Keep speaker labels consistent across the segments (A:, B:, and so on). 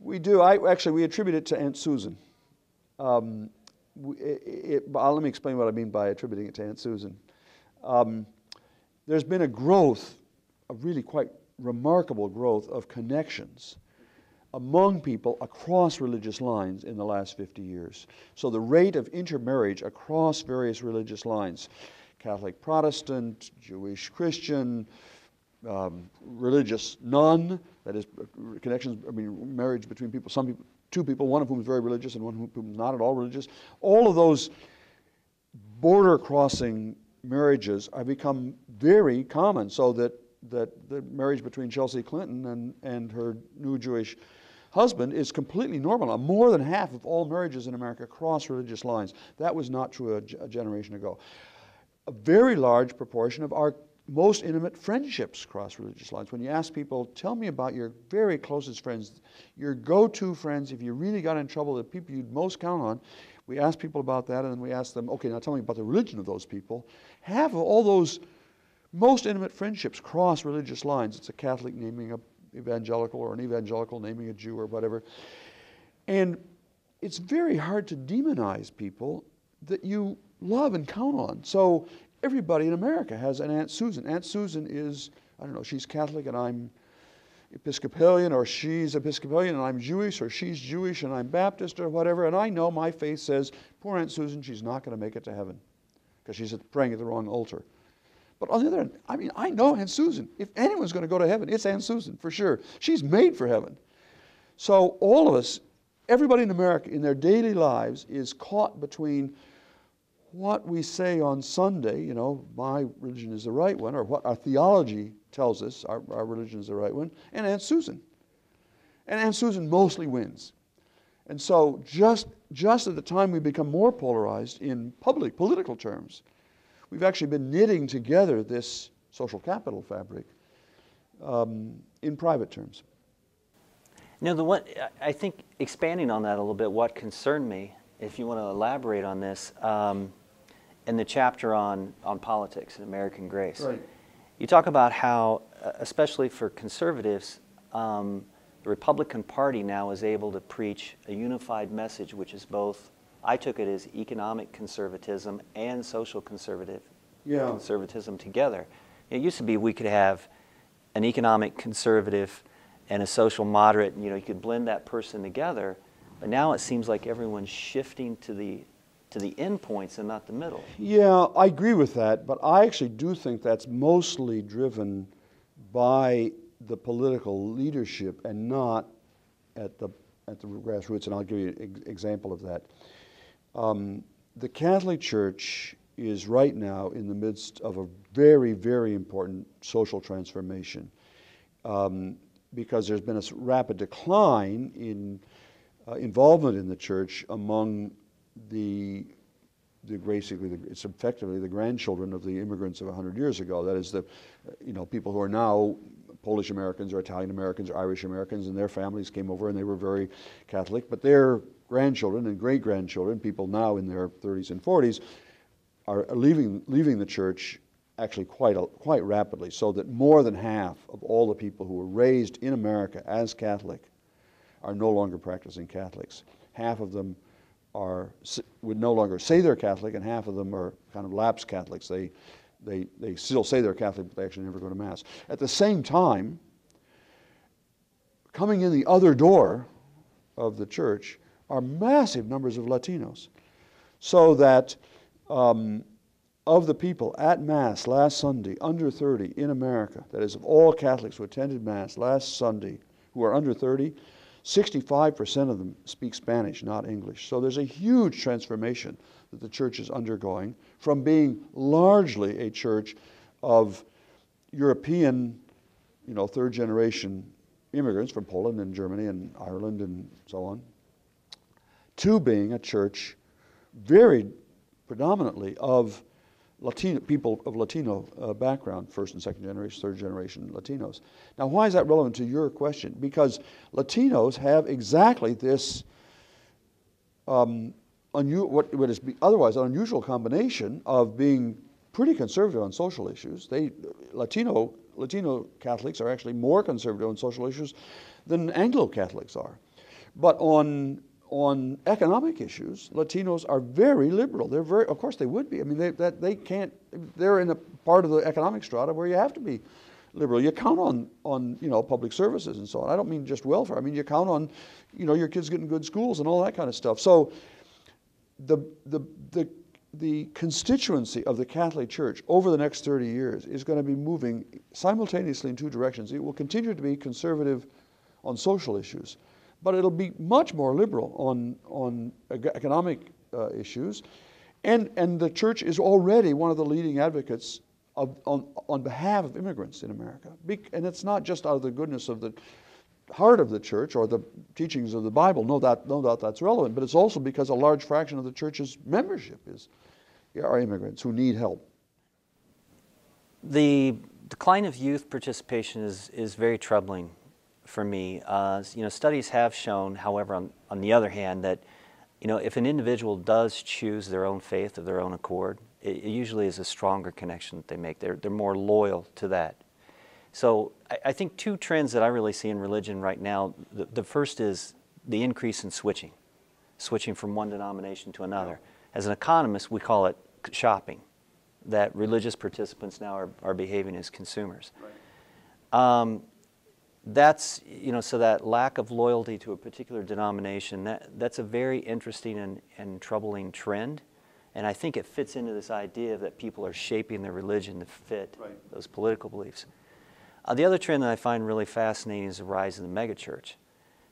A: We do. We attribute it to Aunt Susan. Let me explain what I mean by attributing it to Aunt Susan. There's been a growth, a really quite remarkable growth of connections among people across religious lines in the last 50 years. So the rate of intermarriage across various religious lines, Catholic, Protestant, Jewish, Christian, religious, none, that is connections, marriage between people, some people, two people, one of whom is very religious and one of whom is not at all religious. All of those border crossing marriages have become very common, so that the marriage between Chelsea Clinton and her new Jewish husband is completely normal. Now, more than half of all marriages in America cross religious lines. That was not true a generation ago. A very large proportion of our most intimate friendships cross religious lines. When you ask people, tell me about your very closest friends, your go-to friends, if you really got in trouble, the people you'd most count on, we ask people about that, and then we ask them, okay, now tell me about the religion of those people. Half of all those most intimate friendships cross religious lines. It's a Catholic naming an evangelical, or an evangelical naming a Jew, or whatever. And it's very hard to demonize people that you love and count on. So everybody in America has an Aunt Susan. Aunt Susan is, I don't know, she's Catholic and I'm Episcopalian, or she's Episcopalian and I'm Jewish, or she's Jewish and I'm Baptist, or whatever. And I know my faith says, poor Aunt Susan, she's not going to make it to heaven because she's praying at the wrong altar. But on the other hand, I know Aunt Susan. If anyone's going to go to heaven, it's Aunt Susan, for sure. She's made for heaven. So all of us, everybody in America, in their daily lives, is caught between what we say on Sunday, my religion is the right one, or what our theology tells us, our religion is the right one, and Aunt Susan. And Aunt Susan mostly wins. And so just at the time we become more polarized in public, political terms, we've actually been knitting together this social capital fabric in private terms.
B: I think expanding on that a little bit, what concerned me, if you want to elaborate on this, in the chapter on politics and American grace.
A: Right.
B: You talk about how, especially for conservatives, the Republican Party now is able to preach a unified message, which is both, I took it as economic conservatism and social conservatism together. It used to be we could have an economic conservative and a social moderate, and you could blend that person together, but now it seems like everyone's shifting to the end points and not the middle.
A: Yeah, I agree with that, but I actually do think that's mostly driven by the political leadership and not at the grassroots, and I'll give you an example of that. The Catholic Church is right now in the midst of a very, very important social transformation because there's been a rapid decline in involvement in the church among it's effectively the grandchildren of the immigrants of 100 years ago. That is people who are now Polish Americans or Italian Americans or Irish Americans, and their families came over and they were very Catholic, but their grandchildren and great-grandchildren, people now in their 30s and 40s, are leaving the church actually quite rapidly, so that more than half of all the people who were raised in America as Catholic are no longer practicing Catholics. Half of them would no longer say they're Catholic, and half of them are kind of lapsed Catholics. They still say they're Catholic, but they actually never go to Mass. At the same time, coming in the other door of the church are massive numbers of Latinos, so that of the people at Mass last Sunday, under 30 in America, that is, of all Catholics who attended Mass last Sunday who are under 30, 65% of them speak Spanish, not English. So there's a huge transformation that the church is undergoing from being largely a church of European, third-generation immigrants from Poland and Germany and Ireland and so on, to being a church very predominantly of Latino people of Latino background, first and second generation, third generation Latinos. Now, why is that relevant to your question? Because Latinos have exactly this what is otherwise an unusual combination of being pretty conservative on social issues. Latino Catholics are actually more conservative on social issues than Anglo Catholics are. But on economic issues, Latinos are very liberal. They're very, of course they would be. I mean, they can't, they're in a part of the economic strata where you have to be liberal. You count on public services and so on. I don't mean just welfare. I mean, you count on, your kids getting good schools and all that kind of stuff. So the constituency of the Catholic Church over the next 30 years is going to be moving simultaneously in two directions. It will continue to be conservative on social issues, but it'll be much more liberal on economic issues. And the church is already one of the leading advocates on behalf of immigrants in America. And it's not just out of the goodness of the heart of the church or the teachings of the Bible. No doubt that's relevant, but it's also because a large fraction of the church's membership are immigrants who need help.
B: The decline of youth participation is very troubling for me. Studies have shown, however, on the other hand, that if an individual does choose their own faith of their own accord, it usually is a stronger connection that they make. They're more loyal to that. So I think two trends that I really see in religion right now. The first is the increase in switching from one denomination to another. As an economist, we call it shopping, that religious participants now are behaving as consumers. Right. That's, so that lack of loyalty to a particular denomination, that's a very interesting and troubling trend. And I think it fits into this idea that people are shaping their religion to fit those political beliefs. The other trend that I find really fascinating is the rise of the megachurch.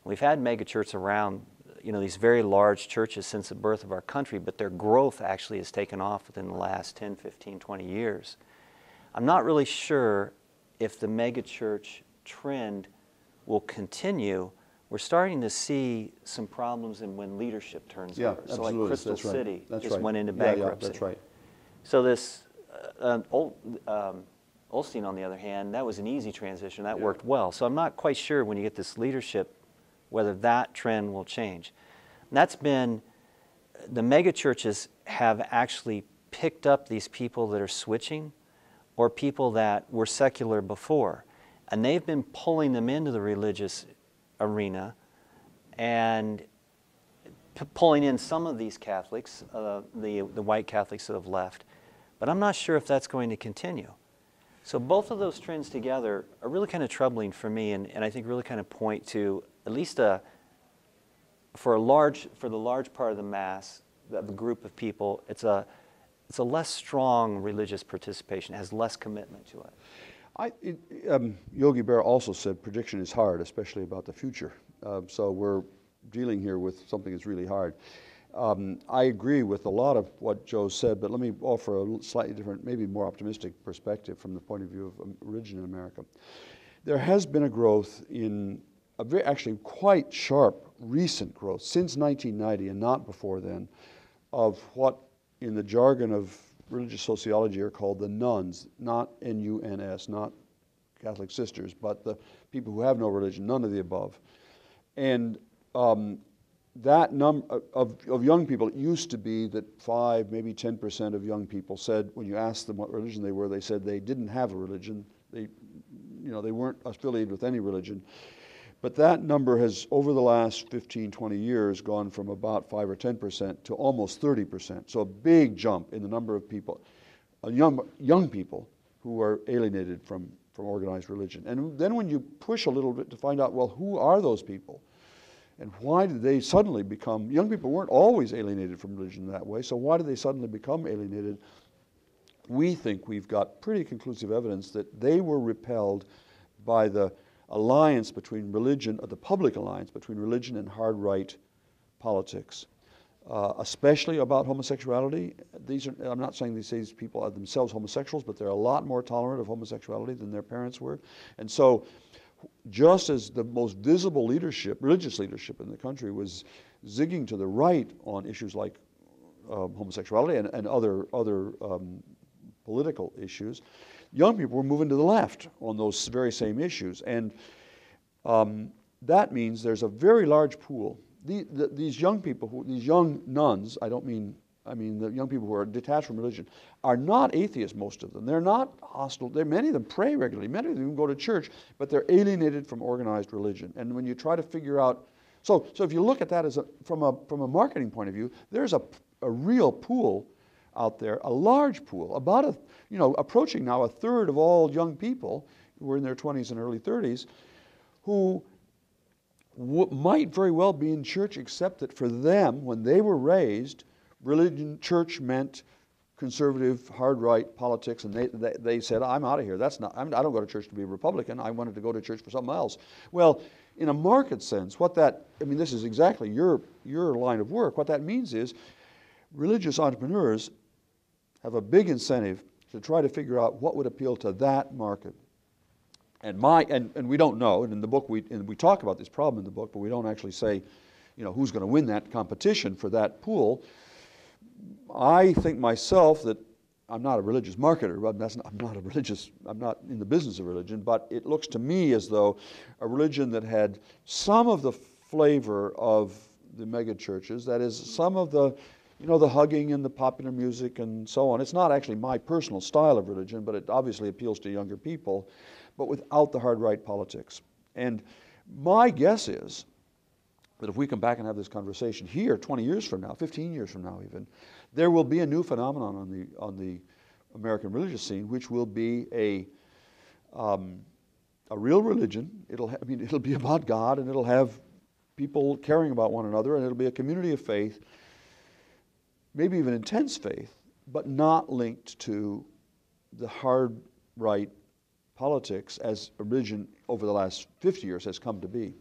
B: We've had megachurches around, these very large churches since the birth of our country, but their growth actually has taken off within the last 10, 15, 20 years. I'm not really sure if the megachurch trend will continue. We're starting to see some problems in when leadership turns over. So
A: absolutely.
B: Like Crystal
A: That's right.
B: City
A: That's
B: just
A: right.
B: went into bankruptcy.
A: That's right.
B: So this Olstein, on the other hand, that was an easy transition. That worked well. So I'm not quite sure when you get this leadership whether that trend will change. And that's been, the megachurches have actually picked up these people that are switching or people that were secular before. And they've been pulling them into the religious arena and pulling in some of these Catholics, the white Catholics that have left. But I'm not sure if that's going to continue. So both of those trends together are really kind of troubling for me, and I think really kind of point to at least for the large part of the mass, the group of people, it's a less strong religious participation. It has less commitment to it.
A: Yogi Berra also said prediction is hard, especially about the future. So we're dealing here with something that's really hard. I agree with a lot of what Joe said, but let me offer a slightly different, maybe more optimistic perspective from the point of view of religion in America. There has been a growth in a very, actually quite sharp recent growth since 1990 and not before then of what in the jargon of religious sociology are called the nuns, not N-U-N-S, not Catholic sisters, but the people who have no religion, none of the above. And that number of young people, it used to be that 5, maybe 10% of young people said, when you asked them what religion they were, they said they didn't have a religion. They weren't affiliated with any religion. But that number has, over the last 15, 20 years, gone from about 5 or 10% to almost 30%. So a big jump in the number of people, young people who are alienated from organized religion. And then when you push a little bit to find out, well, who are those people? And why did they suddenly become, young people weren't always alienated from religion that way, so why did they suddenly become alienated? We think we've got pretty conclusive evidence that they were repelled by the alliance between religion, the public alliance between religion and hard right politics, especially about homosexuality. I'm not saying these people are themselves homosexuals, but they're a lot more tolerant of homosexuality than their parents were. And so just as the most visible leadership, religious leadership in the country was zigging to the right on issues like homosexuality and other political issues, young people were moving to the left on those very same issues. And that means there's a very large pool. These young people, these young nuns, I mean the young people who are detached from religion, are not atheists, most of them. They're not hostile. Many of them pray regularly. Many of them even go to church, but they're alienated from organized religion. And when you try to figure out So if you look at that from a marketing point of view, there's a real pool out there, a large pool, about approaching now a third of all young people who are in their 20s and early 30s, who might very well be in church, except that for them, when they were raised, religion, church meant conservative, hard right politics, and they said, I'm out of here. I don't go to church to be a Republican. I wanted to go to church for something else. Well, in a market sense, this is exactly your line of work. What that means is religious entrepreneurs have a big incentive to try to figure out what would appeal to that market. And we don't know, and in the book we talk about this problem in the book, but we don't actually say, who's going to win that competition for that pool. I think myself that I'm not a religious marketer, I'm not in the business of religion, but it looks to me as though a religion that had some of the flavor of the mega churches, that is, some of the the hugging and the popular music and so on. It's not actually my personal style of religion, but it obviously appeals to younger people, but without the hard right politics. And my guess is that if we come back and have this conversation here 20 years from now, 15 years from now even, there will be a new phenomenon on the American religious scene, which will be a real religion. It'll be about God, and it'll have people caring about one another, and it'll be a community of faith, maybe even intense faith, but not linked to the hard right politics as religion over the last 50 years has come to be.